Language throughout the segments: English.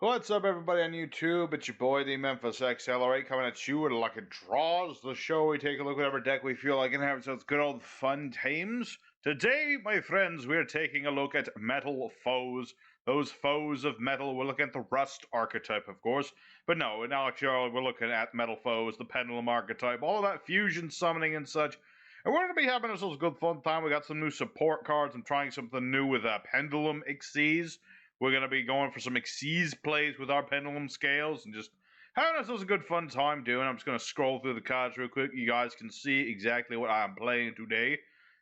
What's up, everybody on YouTube? It's your boy, the Memphis XLR8, coming at you with Lucky Draws, the show we take a look at whatever deck we feel like and have ourselves good old fun times. Today, my friends, we're taking a look at Metalfoes. Those foes of metal. We're looking at the Rust archetype, of course. But no, in Alkahest, we're looking at Metalfoes, the Pendulum archetype, all of that fusion summoning and such. And we're going to be having ourselves a good fun time. We got some new support cards. I'm trying something new with Pendulum Xyz. We're going to be going for some Xyz plays with our pendulum scales and just having ourselves a good fun time doing. I'm just going to scroll through the cards real quick. You guys can see exactly what I'm playing today.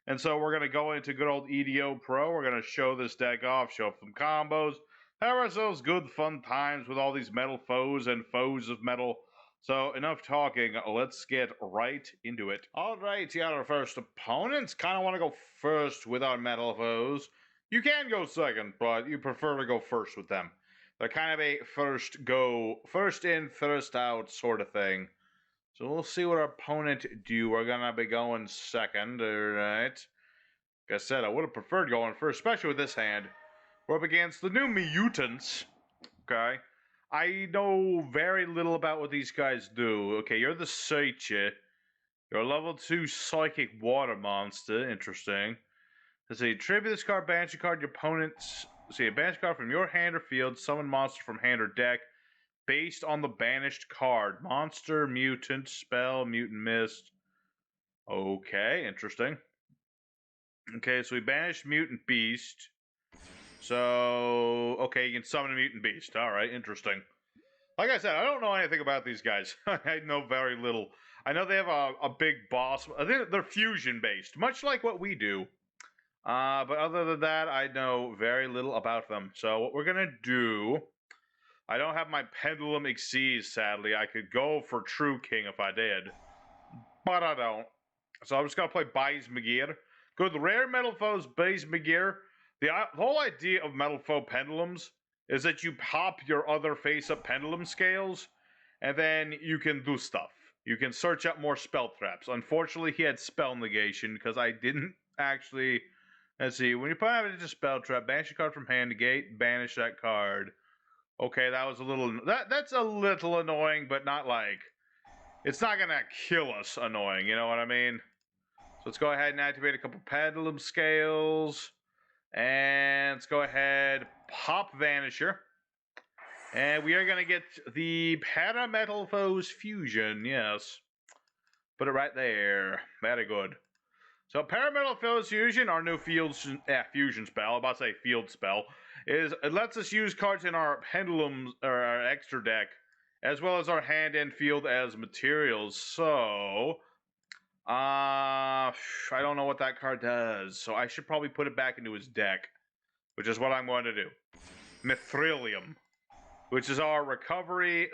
And so we're going to go into good old EDOPro. We're going to show this deck off, show some combos, have ourselves good fun times with all these Metalfoes and foes of metal. So enough talking, let's get right into it. Alright, got our first opponents. Kind of want to go first with our Metalfoes. You can go second, but you prefer to go first with them. They're kind of a first in, first out sort of thing. So we'll see what our opponent do. We're going to be going second, alright. Like I said, I would have preferred going first, especially with this hand. We're up against the new Myutants, okay? I know very little about what these guys do. Okay, you're the Seiche. You're a level 2 Psychic Water Monster. Interesting. Let's see, tribute this card, banish a card, your opponent's, a banish card from your hand or field, summon monster from hand or deck, based on the banished card. Monster, mutant, spell, mutant mist. Okay, interesting. Okay, so we banished mutant beast. So, okay, you can summon a mutant beast. Alright, interesting. Like I said, I don't know anything about these guys. I know very little. I know they have a big boss. I think they're fusion based, much like what we do. But other than that, I know very little about them. So what we're going to do, I don't have my Pendulum Xyz, sadly. I could go for True King if I did, but I don't. So I'm just going to play Baiz Magir. Go with the rare Metalfoes, Baiz Magir. The whole idea of Metalfoe Pendulums is that you pop your other face-up Pendulum scales, and then you can do stuff. You can search out more spell traps. Unfortunately, he had spell negation, because I didn't actually... Let's see, when you put out a spell trap, banish a card from hand, negate, banish that card. Okay, that was a little... That's a little annoying, but not like... It's not gonna kill us annoying, you know what I mean? So let's go ahead and activate a couple Pendulum Scales. And let's go ahead, pop Vanisher. And we are gonna get the Metalfoes Fusion, yes. Put it right there. Very good. So Metalfoes Fusion, our new fusion spell, I'm about to say field spell, is it lets us use cards in our pendulums or our extra deck, as well as our hand and field as materials. So, I don't know what that card does, so I should probably put it back into his deck, which is what I'm going to do. Mithrilium, which is our recovery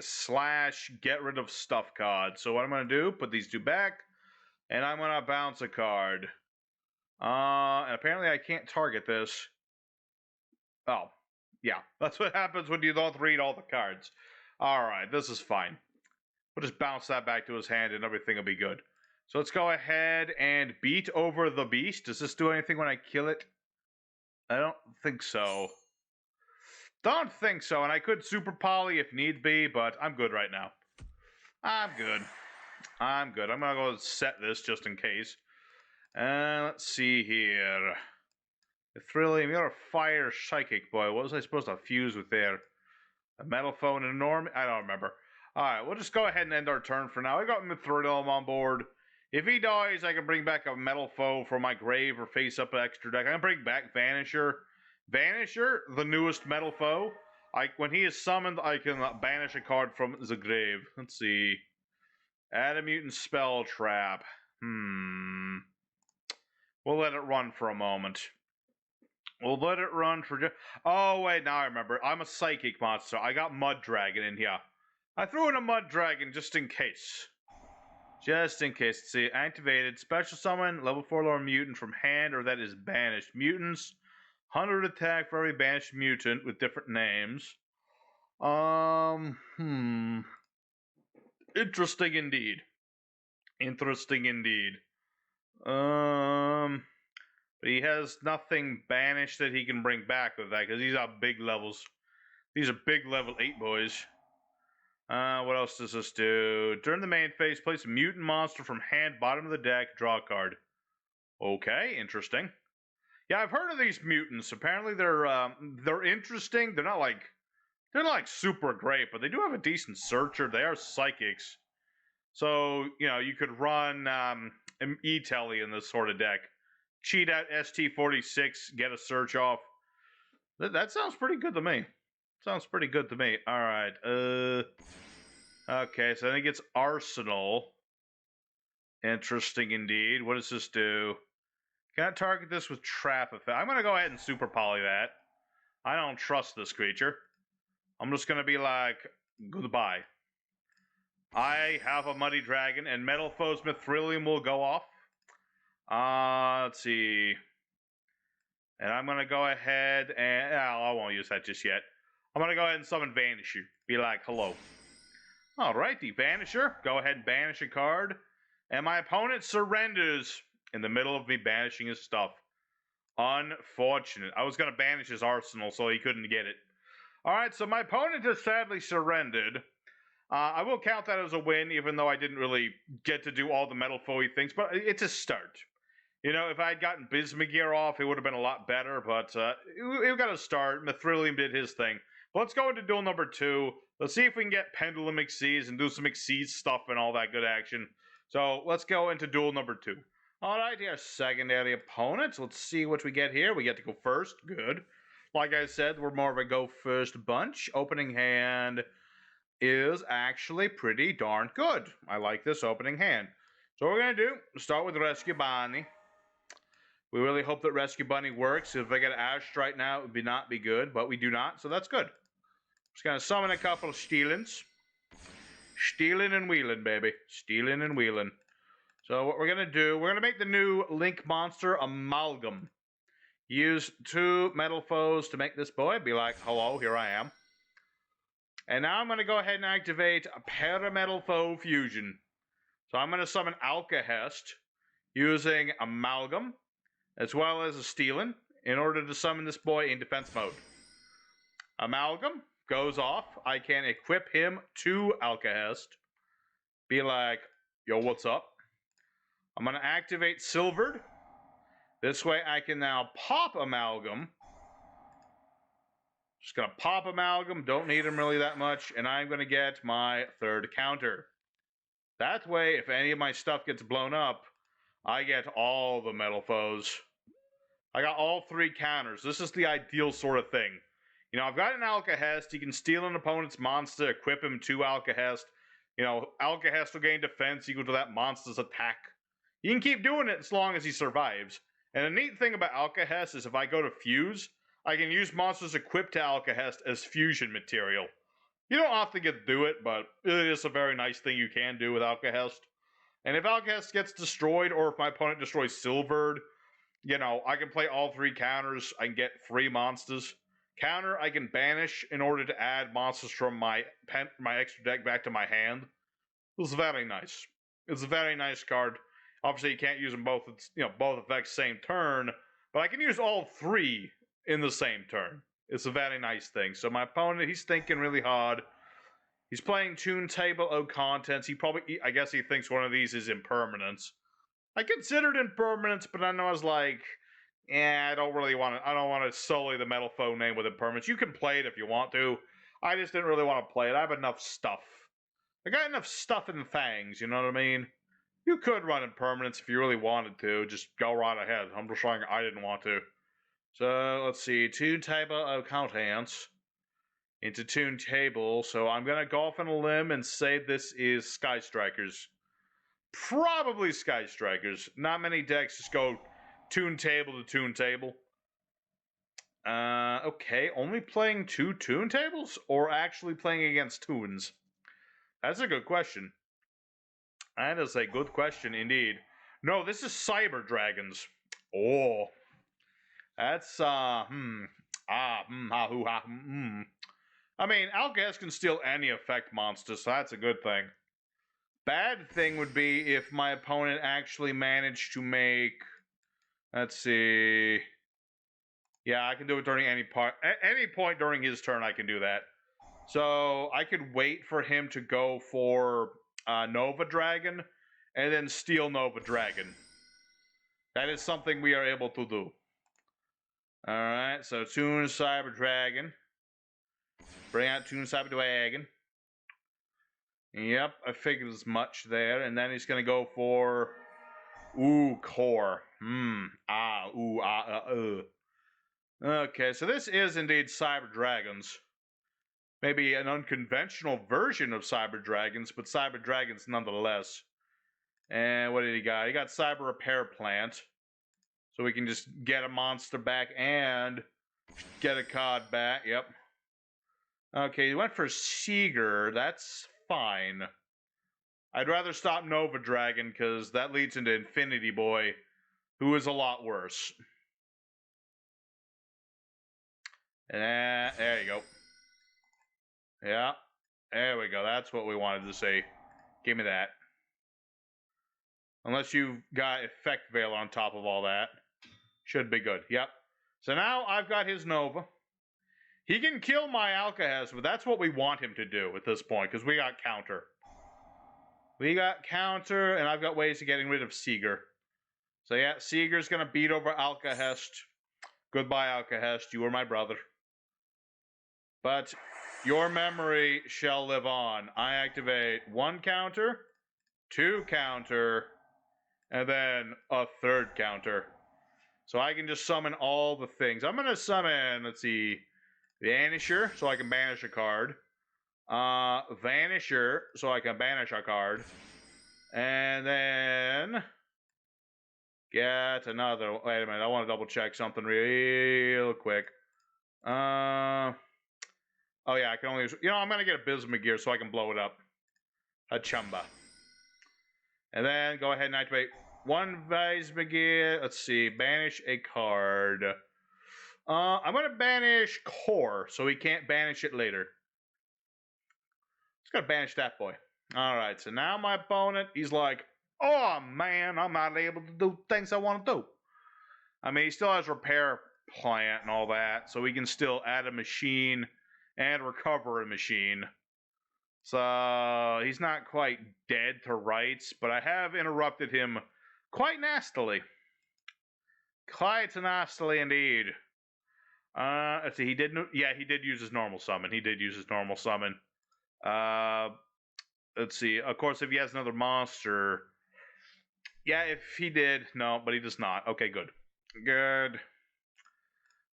/ get rid of stuff card. So what I'm going to do, put these two back. And I'm going to bounce a card. And apparently I can't target this. Oh, yeah. That's what happens when you don't read all the cards. Alright, this is fine. We'll just bounce that back to his hand and everything will be good. So let's go ahead and beat over the beast. Does this do anything when I kill it? I don't think so. Don't think so. And I could super poly if need be, but I'm good right now. I'm good. I'm good. I'm going to go set this just in case. Let's see here. Mithrilium, you're a fire psychic boy. What was I supposed to fuse with there? A Metalfoe and a norm? I don't remember. Alright, we'll just go ahead and end our turn for now. I got Mithrilium on board. If he dies, I can bring back a Metalfoe from my grave or face up an extra deck. I can bring back Vanisher. Vanisher, the newest Metalfoe. When he is summoned, I can banish a card from the grave. Let's see. Add a mutant spell trap. We'll let it run for a moment. We'll let it run for just... Oh, wait, now I remember. I'm a psychic monster. I got Mud Dragon in here. I threw in a Mud Dragon just in case. Just in case. Let's see, activated. Special summon, level 4 lower mutant from hand or that is banished. Mutants, 100 attack for every banished mutant with different names. Interesting indeed. Interesting indeed. But he has nothing banished that he can bring back with that because he's on big levels. These are big level 8 boys. What else does this do? During the main phase, place a mutant monster from hand, bottom of the deck, draw a card. Okay, interesting. Yeah, I've heard of these mutants. Apparently they're interesting. They're not like super great, but they do have a decent searcher. They are psychics. So, you could run E-Telly in this sort of deck. Cheat out ST46, get a search off. That sounds pretty good to me. Sounds pretty good to me. Alright, okay, so then it gets Arsenal. Interesting indeed. What does this do? Can I target this with Trap Effect? I'm gonna go ahead and Super Poly that. I don't trust this creature. I'm just gonna be like, goodbye. I have a Muddy Dragon, and Metalfoes Mithrilium will go off. Let's see. And I'm gonna go ahead and... I won't use that just yet. I'm gonna go ahead and summon Vanisher. Be like, hello. Alrighty, Vanisher. Go ahead and banish a card. And my opponent surrenders in the middle of me banishing his stuff. Unfortunate. I was gonna banish his arsenal so he couldn't get it. Alright, so my opponent has sadly surrendered. I will count that as a win, even though I didn't really get to do all the Metalfoe things, but it's a start. If I had gotten Bismugear off, it would have been a lot better, but it got a start. Mithrilium did his thing. But let's go into duel number 2. Let's see if we can get Pendulum Xyz and do some Xyz stuff and all that good action. So let's go into duel number 2. Alright, our secondary opponent. Let's see what we get here. We get to go first. Good. Like I said, we're more of a go first bunch. Opening hand is actually pretty darn good. I like this opening hand. So what we're going to do, start with Rescue Bunny. We really hope that Rescue Bunny works. If I get Ash right now, it would not be good, but we do not, so that's good. Just going to summon a couple of Stealings. Stealing and wheeling, baby. Stealing and wheeling. So what we're going to do, we're going to make the new Link monster Amalgam. Use 2 Metalfoes to make this boy. Be like, hello, here I am. And now I'm going to go ahead and activate a Parametalfoe Fusion. So I'm going to summon Alkahest using Amalgam, as well as a Stealing, in order to summon this boy in defense mode. Amalgam goes off. I can equip him to Alkahest. Be like, yo, what's up? I'm going to activate Silvered. This way I can now pop Amalgam. Just going to pop Amalgam. Don't need him really that much. And I'm going to get my 3rd counter. That way, if any of my stuff gets blown up, I get all the Metalfoes. I got all 3 counters. This is the ideal sort of thing. I've got an Alkahest. You can steal an opponent's monster, equip him to Alkahest. Alkahest will gain defense equal to that monster's attack. You can keep doing it as long as he survives. And the neat thing about Alkahest is if I go to Fuse, I can use monsters equipped to Alkahest as fusion material. You don't often get to do it, but it is a very nice thing you can do with Alkahest. And if Alkahest gets destroyed, or if my opponent destroys Silvered, I can play all 3 counters. I can get 3 monsters. Counter, I can banish in order to add monsters from my extra deck back to my hand. This is very nice. It's a very nice card. Obviously, you can't use them both. Both effects same turn, but I can use all 3 in the same turn. It's a very nice thing. So my opponent, he's thinking really hard. He's playing Toon Table O Contents. I guess he thinks one of these is Impermanence. I considered Impermanence, but then I was like, I don't want to sully the Metalfoe name with Impermanence. You can play it if you want to. I just didn't really want to play it. I have enough stuff. I got enough stuff in Fangs, you know what I mean? You could run Impermanence if you really wanted to. Just go right ahead. I'm just saying I didn't want to. So, let's see. Toon Table of Contents into Toon Table. So, I'm going to go off on a limb and say this is Sky Strikers. Probably Sky Strikers. Not many decks just go Toon Table to Toon Table. Okay. Only playing 2 Toon Tables? Or actually playing against Toons? That's a good question. That is a good question indeed. No, this is Cyber Dragons. Oh. That's, I mean, Alkahest can steal any effect monster, so that's a good thing. Bad thing would be if my opponent actually managed to make... Let's see... Yeah, I can do it during any part. At any point during his turn, I can do that. So I could wait for him to go for Nova Dragon, and then steal Nova Dragon. That is something we are able to do. Alright, so Toon Cyber Dragon. Bring out Toon Cyber Dragon. Yep, I figured as much there. And then he's going to go for... Ooh, Core. Okay, so this is indeed Cyber Dragons. Maybe an unconventional version of Cyber Dragons, but Cyber Dragons nonetheless. And what did he got? He got Cyber Repair Plant. So we can just get a monster back and get a card back. Yep. Okay, he went for Seeger. That's fine. I'd rather stop Nova Dragon because that leads into Infinity Boy, who is a lot worse. And there you go. Yeah, there we go. That's what we wanted to see. Give me that. Unless you've got Effect Veil on top of all that. Should be good. Yep. So now I've got his Nova. He can kill my Alkahest, but that's what we want him to do at this point, because we got counter. We got counter, and I've got ways of getting rid of Seeger. So yeah, Seeger's going to beat over Alkahest. Goodbye, Alkahest. You were my brother. But your memory shall live on. I activate 1 counter, 2 counter, and then a 3rd counter. So I can just summon all the things. I'm going to summon, let's see, Vanisher, so I can banish a card. Vanisher, so I can banish a card. And then get another. Wait a minute, I want to double check something real quick. Oh yeah, I can only use, I'm gonna get a Bismugear so I can blow it up. A Chumba. And then go ahead and activate 1 Bismugear. Let's see, banish a card. I'm gonna banish Core so he can't banish it later. Just gotta banish that boy. Alright, so now my opponent, he's like, oh man, I'm not able to do things I want to do. I mean, he still has Repair Plant and all that, so we can still add a machine and recover a machine. So he's not quite dead to rights, but I have interrupted him quite nastily. Quite nastily indeed. Let's see, he did use his normal summon. Let's see, of course, if he has another monster. Yeah, if he did, no, but he does not. Okay, good. Good.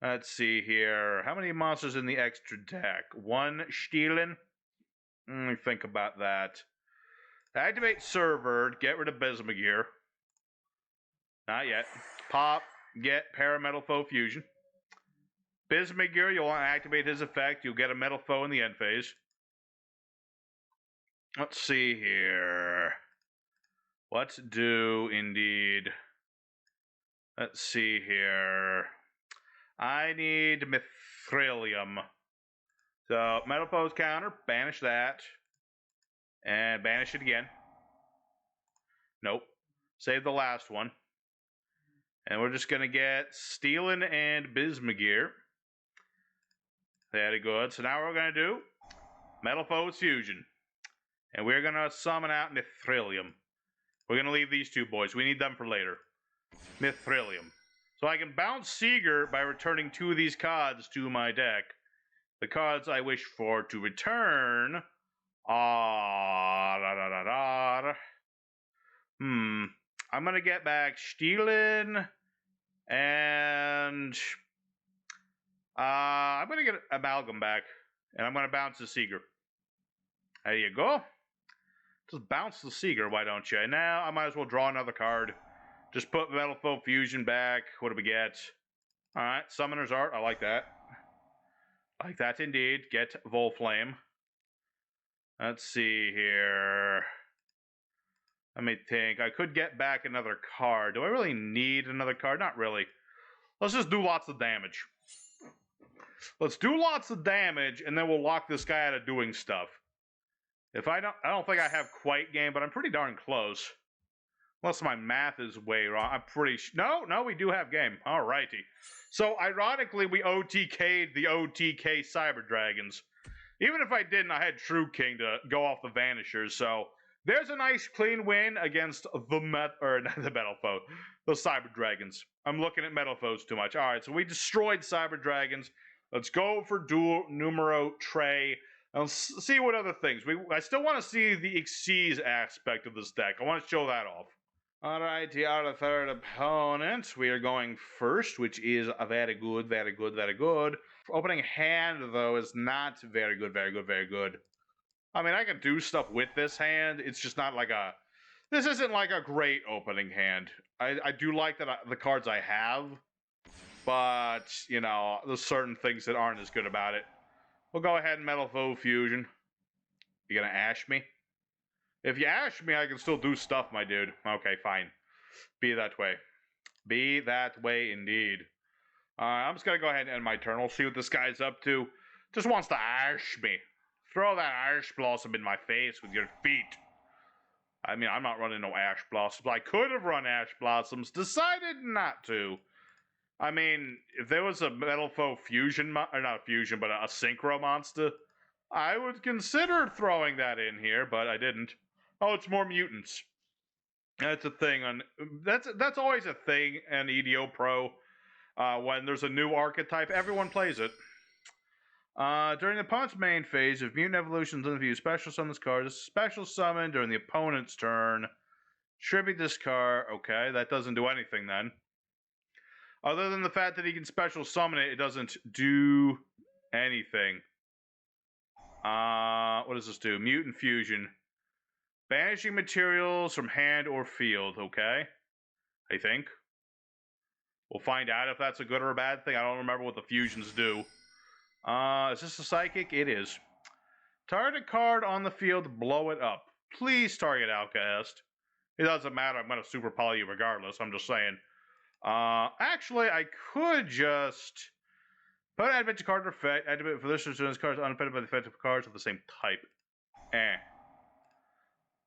Let's see here. How many monsters in the extra deck? 1 stealing? Let me think about that. Activate Server, get rid of Bismugear. Not yet. Pop, get Metalfoes Fusion. Bismugear, you'll want to activate his effect. You'll get a Metalfoes in the end phase. Let's see here. What do indeed? Let's see here. I need Mithrilium. So, Metalfoes counter, banish that. And banish it again. Nope. Save the last one. And we're just going to get Stealing and Bismugear. Very good. So now what we're going to do, Metalfoes Fusion. And we're going to summon out Mithrilium. We're going to leave these 2 boys. We need them for later. Mithrilium. So I can bounce Seeger by returning 2 of these cards to my deck. The cards I wish for to return are... I'm going to get back Stealing and... I'm going to get Amalgam back. And I'm going to bounce the Seeger. There you go. Just bounce the Seeger, why don't you? And now I might as well draw another card. Just put Metalfoes Fusion back. What do we get? Alright, Summoner's Art. I like that. I like that indeed. Get Volflame. Let's see here. Let me think. I could get back another card. Do I really need another card? Not really. Let's just do lots of damage. Let's do lots of damage, and then we'll lock this guy out of doing stuff. I don't think I have quite game, but I'm pretty darn close. Unless my math is way wrong. I'm pretty sure. No, we do have game. Alrighty. So, ironically, we OTK'd the OTK Cyber Dragons. Even if I didn't, I had True King to go off the Vanishers, so there's a nice clean win against the Metalfoes, the Cyber Dragons. I'm looking at Metalfoes too much. Alright, so we destroyed Cyber Dragons. Let's go for dual numero tre. And see what other things. I still want to see the Xyz aspect of this deck. I want to show that off. Alright, our third opponent. We are going first, which is a very good, very good, very good. Opening hand, though, is not very good, very good, very good. I mean, I can do stuff with this hand. It's just not like a... This isn't like a great opening hand. I do like that the cards I have, but, you know, there's certain things that aren't as good about it. We'll go ahead and Metalfoes Fusion. You gonna ash me? If you ash me, I can still do stuff, my dude. Okay, fine. Be that way. Be that way indeed. I'm just gonna go ahead and end my turn. We'll see what this guy's up to. Just wants to ash me. Throw that ash blossom in my face with your feet. I mean, I'm not running no ash blossoms. I could have run ash blossoms. Decided not to. I mean, if there was a Metalfoes fusion, or not a fusion, but a synchro monster, I would consider throwing that in here, but I didn't. Oh, it's more mutants. That's a thing on. That's always a thing in EDOPro. When there's a new archetype, everyone plays it. During the opponent's main phase, if mutant evolutions infuse special summon this card, special summon during the opponent's turn. Tribute this card. Okay, that doesn't do anything then. Other than the fact that he can special summon it, it doesn't do anything. What does this do? Mutant fusion. Banishing materials from hand or field, okay? I think. We'll find out if that's a good or a bad thing. I don't remember what the fusions do. Is this a psychic? It is. Target card on the field, blow it up. Please target Alkahest. It doesn't matter, I'm going to super poly you regardless, I'm just saying. Actually, I could just... Put an adventure card effect, activate for this returns cards unaffected by the effect of cards of the same type.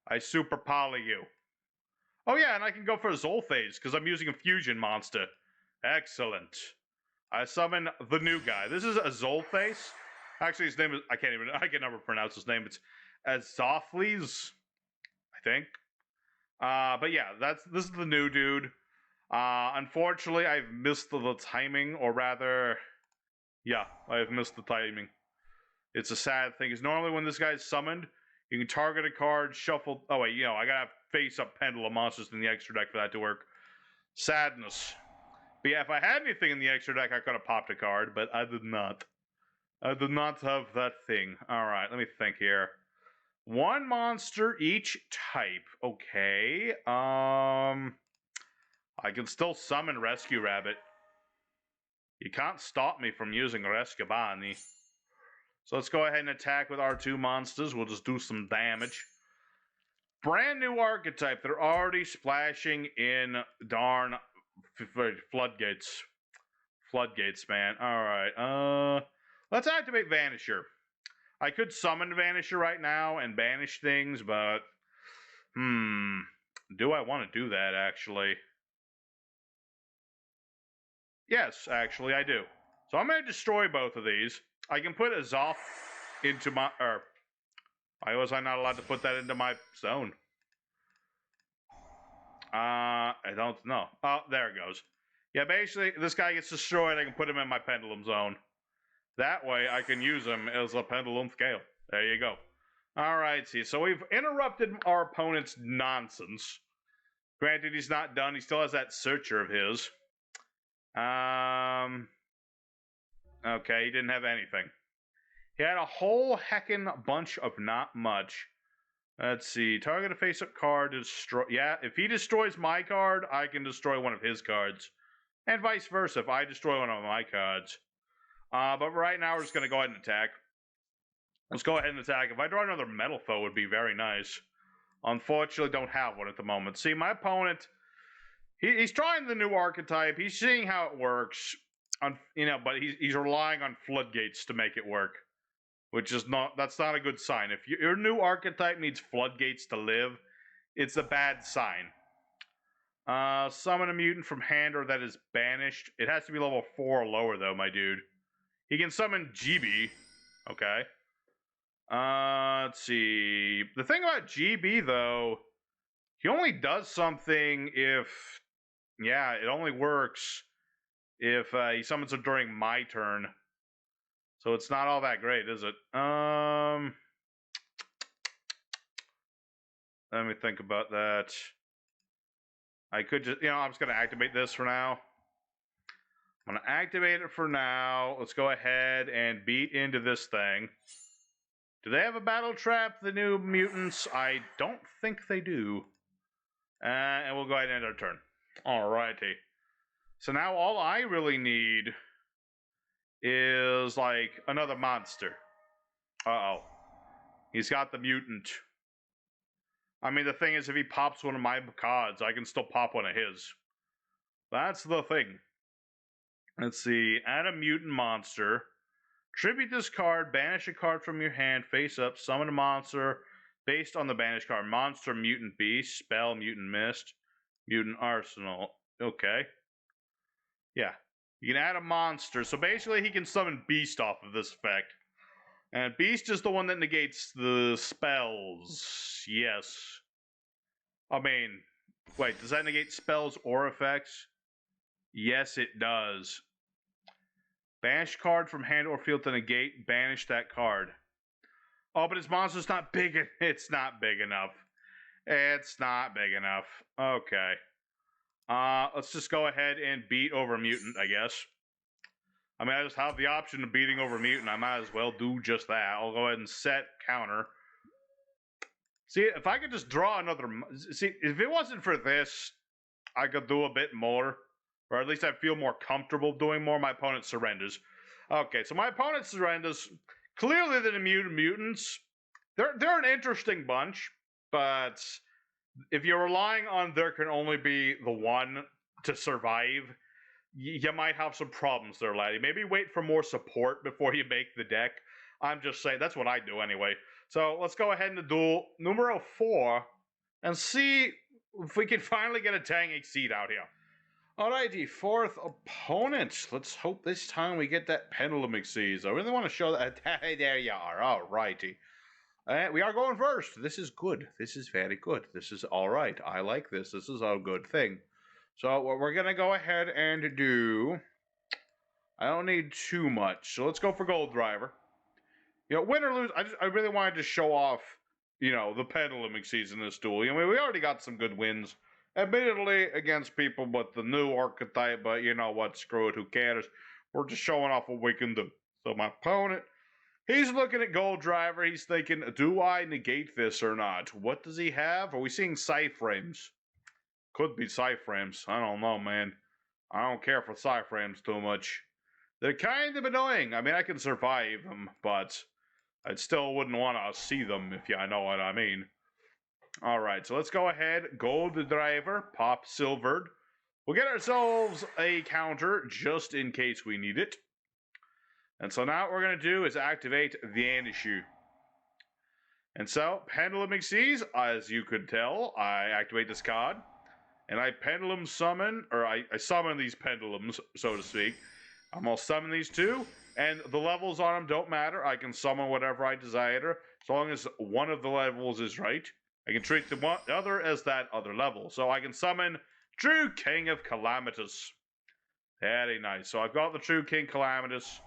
I super poly you. Oh yeah, and I can go for a Zolphase, because I'm using a fusion monster. Excellent. I summon the new guy. This is a Zolphase. Actually, his name is... I can never pronounce his name. It's Azofles, I think. But yeah, this is the new dude. Unfortunately, I've missed the timing, or rather... Yeah, I've missed the timing. It's a sad thing, because normally when this guy's summoned, you can target a card, shuffle... Oh wait, you know, I gotta face up Pendulum monsters in the extra deck for that to work. Sadness. But yeah, if I had anything in the extra deck, I could have popped a card, but I did not. I did not have that thing. Alright, let me think here. One monster each type. Okay. I can still summon Rescue Rabbit. You can't stop me from using Rescue Bunny. So let's go ahead and attack with our two monsters. We'll just do some damage. Brand new archetype. They're already splashing in darn floodgates. Floodgates, man. Alright. Let's activate Vanisher. I could summon Vanisher right now and banish things, but... Do I want to do that, actually? Yes, actually, I do. So I'm going to destroy both of these. I can put a Zoth into my... Why was I not allowed to put that into my zone? I don't know. Oh, there it goes. Yeah, basically, this guy gets destroyed. I can put him in my Pendulum zone. That way, I can use him as a Pendulum scale. There you go. Alright, see. So we've interrupted our opponent's nonsense. Granted, he's not done. He still has that searcher of his. Okay, he didn't have anything. He had a whole heckin' bunch of not much. Let's see. Target a face-up card to destroy... Yeah, if he destroys my card, I can destroy one of his cards. And vice versa, if I destroy one of my cards. But right now, we're just going to go ahead and attack. Let's go ahead and attack. If I draw another Metalfoes, it would be very nice. Unfortunately, don't have one at the moment. See, my opponent... He's trying the new archetype. He's seeing how it works. But he's relying on floodgates to make it work. Which is not... That's not a good sign. If your new archetype needs floodgates to live, it's a bad sign. Summon a mutant from hand or that is banished. It has to be level 4 or lower, though, my dude. He can summon GB. Okay. Let's see. The thing about GB, though, he only does something if... Yeah, it only works if he summons it during my turn. So it's not all that great, is it? Let me think about that. I could just, I'm just going to activate this for now. I'm going to activate it for now. Let's go ahead and beat into this thing. Do they have a battle trap, the new mutants? I don't think they do. And we'll go ahead and end our turn. Alrighty. So now all I really need is, like, another monster. Uh-oh. He's got the mutant. I mean, the thing is, if he pops one of my cards, I can still pop one of his. That's the thing. Let's see. Add a mutant monster. Tribute this card. Banish a card from your hand. Face up. Summon a monster based on the banished card. Monster, mutant beast. Spell, mutant mist. Mutant arsenal. Okay. Yeah. You can add a monster. So basically, he can summon beast off of this effect. And beast is the one that negates the spells. Yes. I mean, wait, does that negate spells or effects? Yes, it does. Banish card from hand or field to negate. Banish that card. Oh, but his monster's not big. It's not big enough. It's not big enough. Okay. Let's just go ahead and beat over Mutant, I guess. I mean, I just have the option of beating over Mutant. I might as well do just that. I'll go ahead and set counter. See, if I could just draw another... See, if it wasn't for this, I could do a bit more. Or at least I feel more comfortable doing more. My opponent surrenders. Okay, so my opponent surrenders. Clearly the mutants, they're an interesting bunch. But if you're relying on there can only be the one to survive, you might have some problems there, laddie. Maybe wait for more support before you make the deck. I'm just saying, that's what I do anyway. So let's go ahead and duel numero 4 and see if we can finally get a Tang Exceed out here. Alrighty, fourth opponent. Let's hope this time we get that Pendulum Xyz. I really want to show that. There you are. Alrighty. We are going first. This is good. This is very good. This is alright. I like this. This is a good thing. So what we're going to go ahead and do... I don't need too much. So let's go for Gold Driver. Win or lose, I really wanted to show off, the Pendulum Xyz in this duel. I mean, we already got some good wins. Admittedly, against people with the new archetype, but you know what, screw it, who cares? We're just showing off what we can do. So my opponent, he's looking at Gold Driver, he's thinking, do I negate this or not? What does he have? Are we seeing Psy-frames? Could be Psy-frames, I don't know, man. I don't care for Psy-frames too much. They're kind of annoying. I mean, I can survive them, but I still wouldn't want to see them, if you know what I mean. Alright, so let's go ahead. Gold Driver, pop silvered. We'll get ourselves a counter just in case we need it. And so now what we're going to do is activate Vanish. And so, Pendulum Xyz, as you could tell, I activate this card. And I pendulum summon, or I summon these pendulums, so to speak. I'm going to summon these two. And the levels on them don't matter. I can summon whatever I desire, as long as one of the levels is right. I can treat the other as that other level. So I can summon True King of Calamities. Very nice. So I've got the True King Calamities.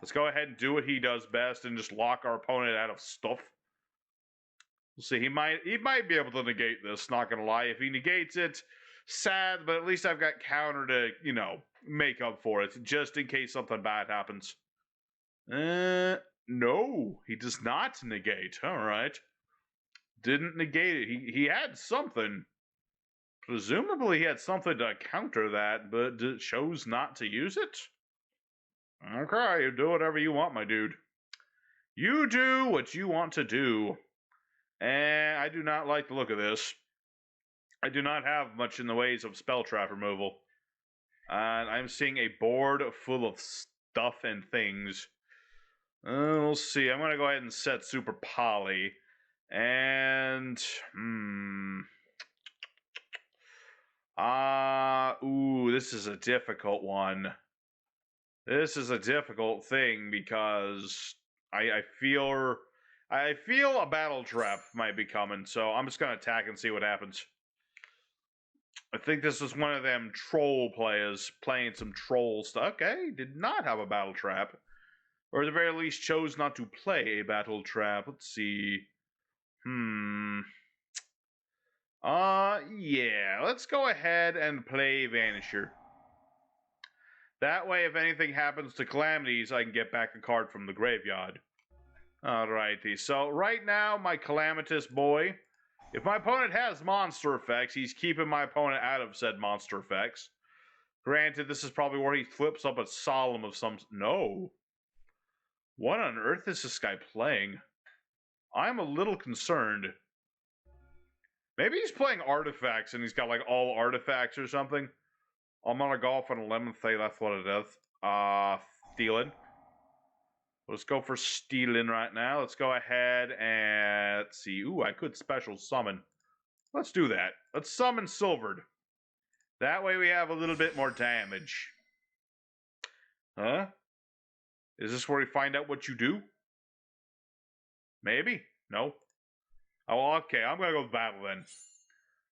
Let's go ahead and do what he does best and just lock our opponent out of stuff. We'll see. He might be able to negate this, not gonna lie. If he negates it, sad, but at least I've got counter to, make up for it, just in case something bad happens. No, he does not negate. Alright. Didn't negate it. He had something. Presumably he had something to counter that, but chose not to use it? Okay, you do whatever you want, my dude. You do what you want to do. And I do not like the look of this. I do not have much in the ways of spell trap removal. And I'm seeing a board full of stuff and things. We'll see. I'm going to go ahead and set Super Poly. And... Ooh, this is a difficult one. This is a difficult thing because I feel a battle trap might be coming, so I'm just gonna attack and see what happens. I think this is one of them troll players playing some troll stuff. Okay, did not have a battle trap. Or at the very least chose not to play a battle trap. Let's see. Yeah, let's go ahead and play Vanisher. That way, if anything happens to calamities, I can get back a card from the graveyard. Alrighty, so right now, my calamitous boy, if my opponent has monster effects, he's keeping my opponent out of said monster effects. Granted, this is probably where he flips up a solemn of some... No. What on earth is this guy playing? I'm a little concerned. Maybe he's playing artifacts and he's got like all artifacts or something. I'm gonna go off on 11th day, that's what it is. Stealing. Let's go for stealing right now. Let's go ahead and let's see. Ooh, I could special summon. Let's do that. Let's summon Silvered. That way we have a little bit more damage. Huh? Is this where we find out what you do? Maybe? No? Oh, okay. I'm gonna go with battle then.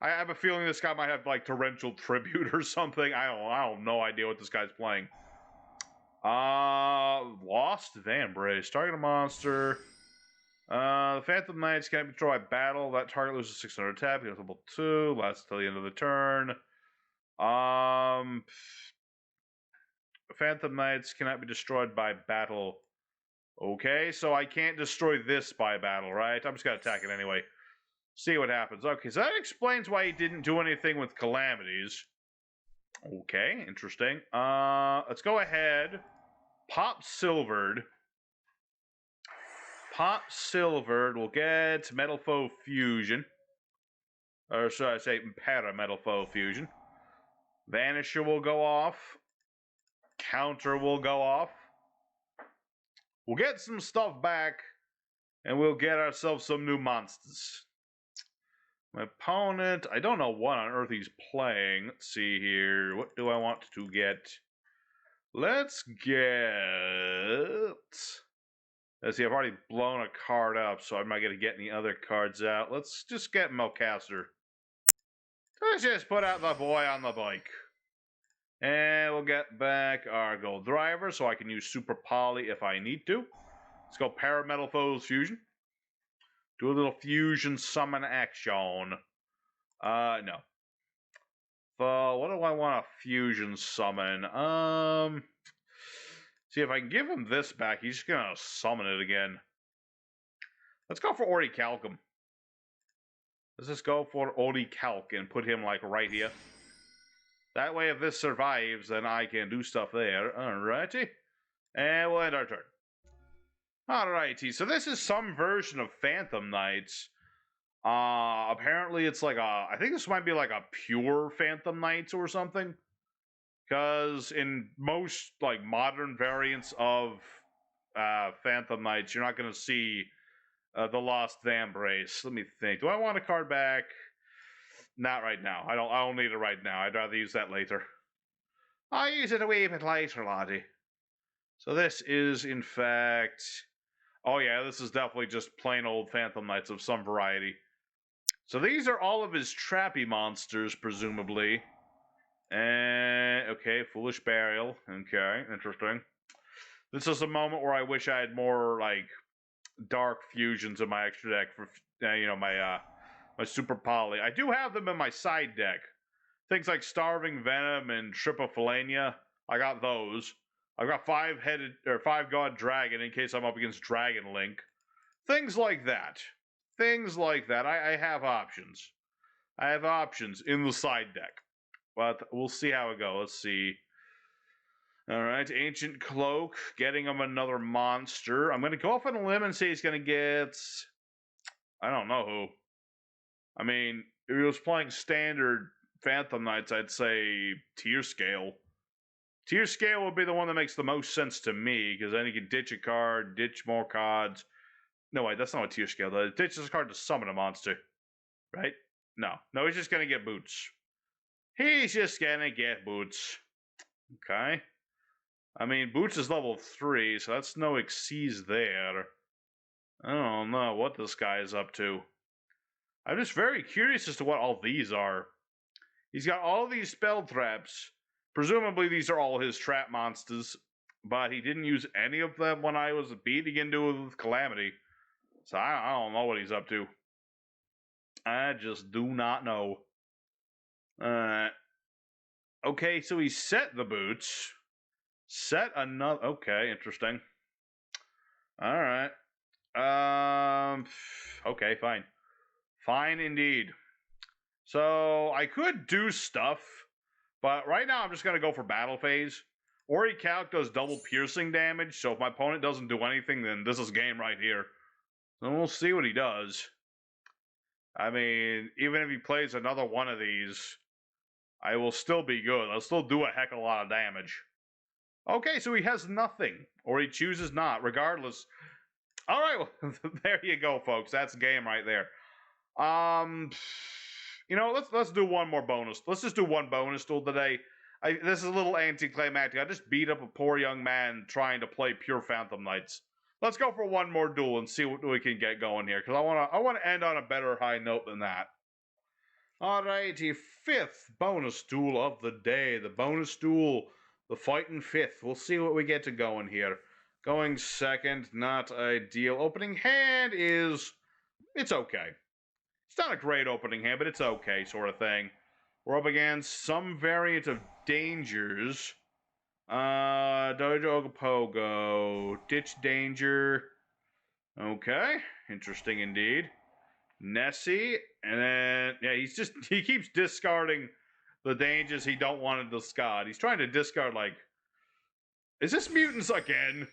I have a feeling this guy might have like torrential tribute or something. I don't no idea what this guy's playing. Lost Vambrace. Target a monster. The Phantom Knights can't be destroyed by battle. That target loses 600 attack. Because level 2. Lasts till the end of the turn. Phantom Knights cannot be destroyed by battle. Okay, so I can't destroy this by battle, right? I'm just gonna attack it anyway. See what happens. Okay, so that explains why he didn't do anything with calamities. Okay, interesting. Let's go ahead. Pop Silvered. Pop Silvered. We'll get Metalfoes Fusion. Or should I say Para-Metalfoes Fusion. Vanisher will go off. Counter will go off. We'll get some stuff back. And we'll get ourselves some new monsters. My opponent, I don't know what on earth he's playing. Let's see here. What do I want to get? Let's see, I've already blown a card up, so I'm not going to get any other cards out. Let's just get Melcaster. Let's just put out the boy on the bike. And we'll get back our Gold Driver, so I can use Super Poly if I need to. Let's go Para-Metalfoes Fusion. Do a little fusion summon action. No. So, what do I want to fusion summon? See, if I can give him this back, he's just gonna summon it again. Let's go for Orichalcum. Let's just go for Orichalc and put him, like, right here. That way, if this survives, then I can do stuff there. Alrighty. And we'll end our turn. Alrighty, so this is some version of Phantom Knights. Apparently it's like I think this might be like a pure Phantom Knights or something. Because in most, like, modern variants of Phantom Knights, you're not going to see the Lost Vambrace. Let me think. Do I want a card back? Not right now. I don't need it right now. I'd rather use that later. I'll use it a wee bit later, laddie. So this is, in fact... Oh yeah, this is definitely just plain old Phantom Knights of some variety. So these are all of his trappy monsters, presumably. Okay, Foolish Burial. Okay, interesting. This is a moment where I wish I had more, like, dark fusions in my extra deck for, my Super Poly. I do have them in my side deck. Things like Starving Venom and Tripofilania. I got those. I've got 5 God Dragon in case I'm up against Dragon Link. Things like that. I have options. I have options in the side deck. But we'll see how it goes. Let's see. Alright, Ancient Cloak. Getting him another monster. I'm going to go off on a limb and say he's going to get... I don't know who. I mean, if he was playing standard Phantom Knights, I'd say Tier Scale. Tier Scale would be the one that makes the most sense to me, because then you can ditch a card, ditch more cards. No, wait, that's not what Tier Scale does. It ditches a card to summon a monster. Right? No, he's just going to get boots. He's just gonna get Boots. Okay. I mean, Boots is level 3, so that's no Xyz there. I don't know what this guy is up to. I'm just very curious as to what all these are. He's got all these spell traps. Presumably these are all his trap monsters, but he didn't use any of them when I was beating into it with Calamity. So I don't know what he's up to. I just do not know. Okay, so he set the Boots. Set another... Okay, interesting. Alright. Okay, fine. Fine indeed. So, I could do stuff, but right now I'm just going to go for Battle Phase. Ori Calc does double piercing damage, so if my opponent doesn't do anything, then this is game right here. So we'll see what he does. I mean, even if he plays another one of these, I will still be good. I'll still do a heck of a lot of damage. Okay, so he has nothing, or he chooses not, regardless. All right, well, there you go, folks. That's game right there. You know, let's do one more bonus. Let's just do one bonus duel today. This is a little anticlimactic. I just beat up a poor young man trying to play pure Phantom Knights. Let's go for one more duel and see what we can get going here, because I wanna end on a better high note than that. Alrighty, 5th bonus duel of the day. The bonus duel, the fighting 5th. We'll see what we get to going here. Going second, not ideal. Opening hand is... it's okay. It's not a great opening hand, but it's okay, sort of thing. We're up against some variant of Dangers. Dojo Pogo. Ditch Danger. Okay, interesting indeed. Nessie, and then, yeah, he keeps discarding the Dangers he don't want to discard. He's trying to discard, like, is this Mutants again?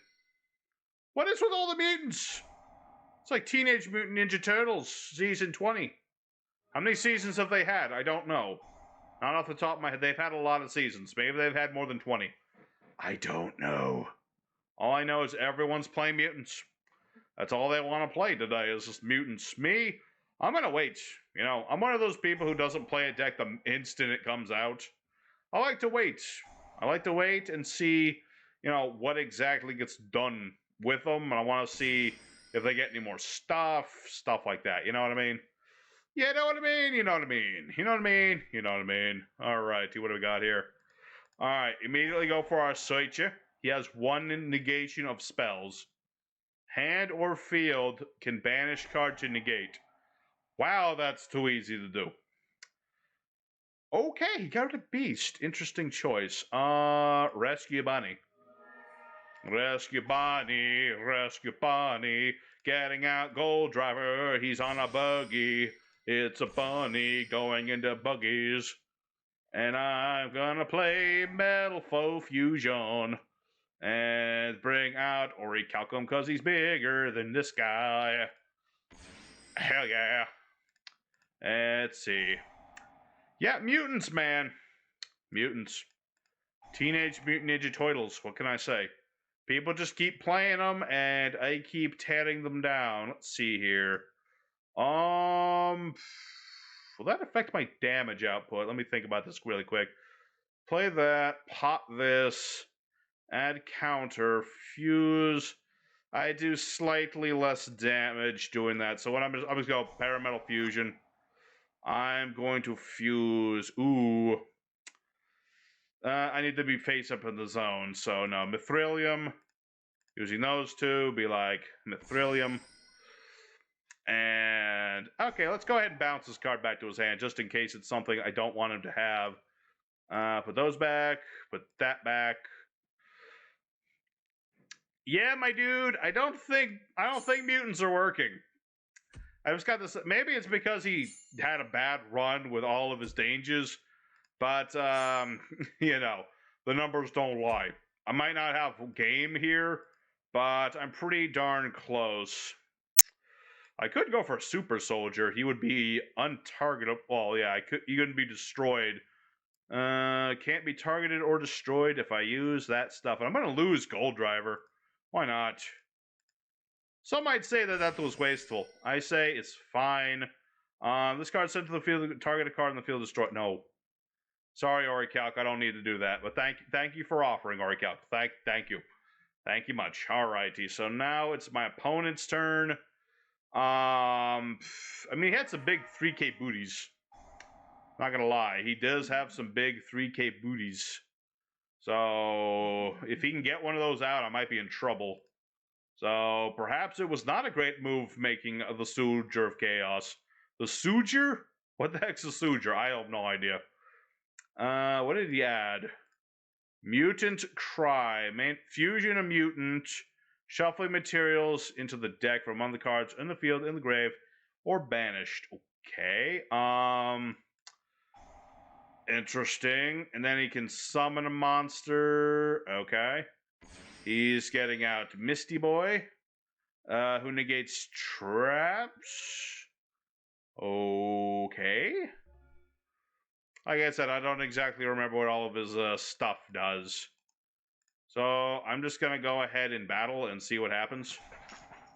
What is with all the mutants? It's like Teenage Mutant Ninja Turtles, season 20. How many seasons have they had? I don't know. Not off the top of my head. They've had a lot of seasons. Maybe they've had more than 20. I don't know. All I know is everyone's playing mutants. That's all they want to play today is just mutants. Me, I'm going to wait. You know, I'm one of those people who doesn't play a deck the instant it comes out. I like to wait. I like to wait and see, you know, what exactly gets done with them. And I want to see if they get any more stuff like that. You know what I mean? You know what I mean? You know what I mean? You know what I mean? You know what I mean? Alrighty, what do we got here? Alright, immediately go for our Searcher. He has 1 negation of spells. Hand or field can banish card to negate. Wow, that's too easy to do. Okay, he got a beast. Interesting choice. Rescue Bunny. Rescue Bunny, Rescue Bunny. Getting out Gold Driver, he's on a buggy. It's a bunny going into buggies. And I'm gonna play Metalfoes Fusion. And bring out Ori Calcum because he's bigger than this guy. Hell yeah. Let's see. Yeah, mutants, man. Mutants. Teenage Mutant Ninja Turtles. What can I say? People just keep playing them, and I keep tearing them down. Let's see here. Will that affect my damage output? Let me think about this really quick. Play that. Pop this. Add counter. Fuse. I do slightly less damage doing that. So I'm just going to Parametal Fusion. I'm going to fuse. Ooh. I need to be face up in the zone. So no, Mithrilium. Using those two, be like Mithrilium. And okay, let's go ahead and bounce this card back to his hand, just in case it's something I don't want him to have. Put those back. Put that back. Yeah, my dude. I don't think mutants are working. I just got this. Maybe it's because he had a bad run with all of his dangers, but you know, the numbers don't lie. I might not have game here, but I'm pretty darn close. I could go for a super soldier. He would be untargetable. Well, yeah, he couldn't be destroyed. Can't be targeted or destroyed if I use that stuff. And I'm gonna lose Gold Driver. Why not? Some might say that was wasteful. I say it's fine. This card sent to the field, target a card in the field destroyed. No. Sorry, Orichalc, I don't need to do that, but thank you for offering, Orichalc. Thank you. Thank you much. Alrighty, so now it's my opponent's turn. I mean, he had some big 3K booties. Not gonna lie, he does have some big 3K booties. So, if he can get one of those out, I might be in trouble. So, perhaps it was not a great move making the Suger of Chaos. The Suger? What the heck's a Suger? I have no idea. What did he add? Mutant Cry. Fusion a mutant. Shuffling materials into the deck from among the cards in the field, in the grave, or banished. Okay. Interesting. And then he can summon a monster. Okay. He's getting out Misty Boy, who negates traps. Okay. Like I said, I don't exactly remember what all of his stuff does. So I'm just going to go ahead and battle and see what happens.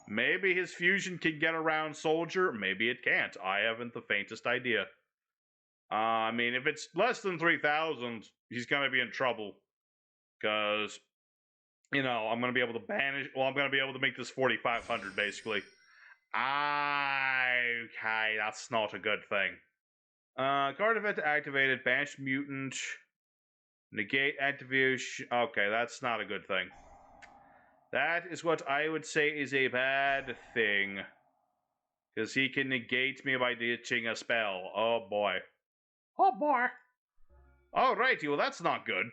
Maybe his fusion can get around Soldier. Maybe it can't. I haven't the faintest idea. I mean, if it's less than 3,000, he's going to be in trouble. Because, you know, I'm going to be able to banish... Well, I'm going to be able to make this 4,500, basically. Okay, that's not a good thing. Card event activated. Banish mutant. Negate activation. Okay, that's not a good thing. That is what I would say is a bad thing. Because he can negate me by ditching a spell. Oh boy. Oh boy. Alrighty, well that's not good.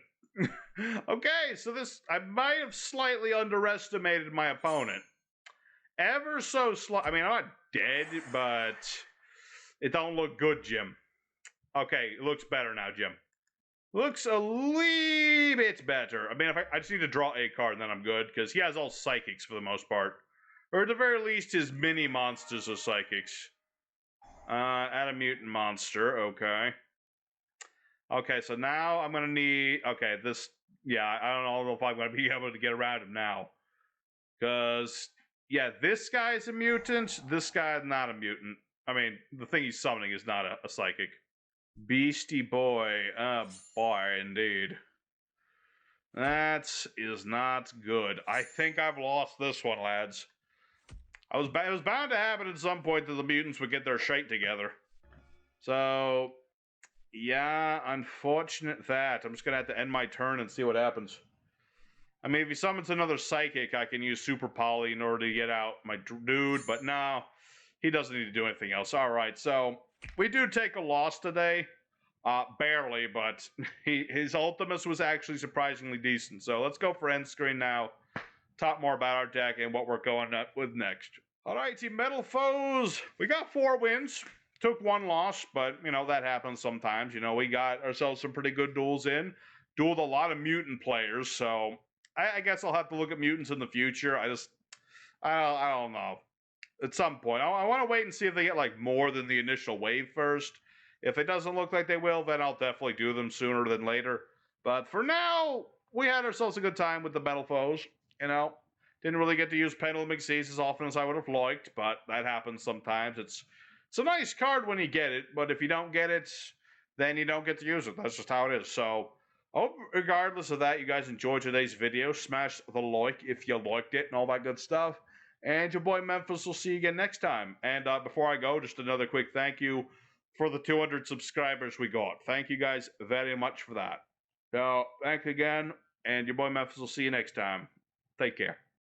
Okay, so this... I might have slightly underestimated my opponent. Ever so slight... I mean, I'm not dead, but... It don't look good, Jim. Okay, it looks better now, Jim. Looks a wee bit better. I mean, if I just need to draw a card, and then I'm good, because he has all psychics for the most part. Or at the very least, his mini monsters are psychics. Add a mutant monster, okay. Okay, so now I'm gonna need... Okay, this... Yeah, I don't know if I'm gonna be able to get around him now. Because, yeah, this guy's a mutant, this guy's not a mutant. I mean, the thing he's summoning is not a psychic. Beastie Boy. Oh, boy, indeed. That is not good. I think I've lost this one, lads. It was bound to happen at some point that the mutants would get their shite together. So, yeah, unfortunate that. I'm just going to have to end my turn and see what happens. I mean, if he summons another psychic, I can use Super Poly in order to get out my dude, but no, he doesn't need to do anything else. All right, so we do take a loss today. Barely, but his Ultimus was actually surprisingly decent. So let's go for end screen now. Talk more about our deck and what we're going up with next. Alright, Team Metalfoes. We got 4 wins. Took 1 loss, but, you know, that happens sometimes. You know, we got ourselves some pretty good duels in. Dueled a lot of mutant players, so I guess I'll have to look at mutants in the future. I don't know. At some point. I want to wait and see if they get, like, more than the initial wave first. If it doesn't look like they will, then I'll definitely do them sooner than later. But for now, we had ourselves a good time with the Metalfoes. You know, didn't really get to use Pendulum Xyz as often as I would have liked, but that happens sometimes. It's a nice card when you get it, but if you don't get it, then you don't get to use it. That's just how it is. So, hope regardless of that, you guys enjoyed today's video. Smash the like if you liked it and all that good stuff. And your boy Memphis will see you again next time. And before I go, just another quick thank you for the 200 subscribers we got. Thank you guys very much for that. So, thanks again, and your boy Memphis will see you next time. Take care.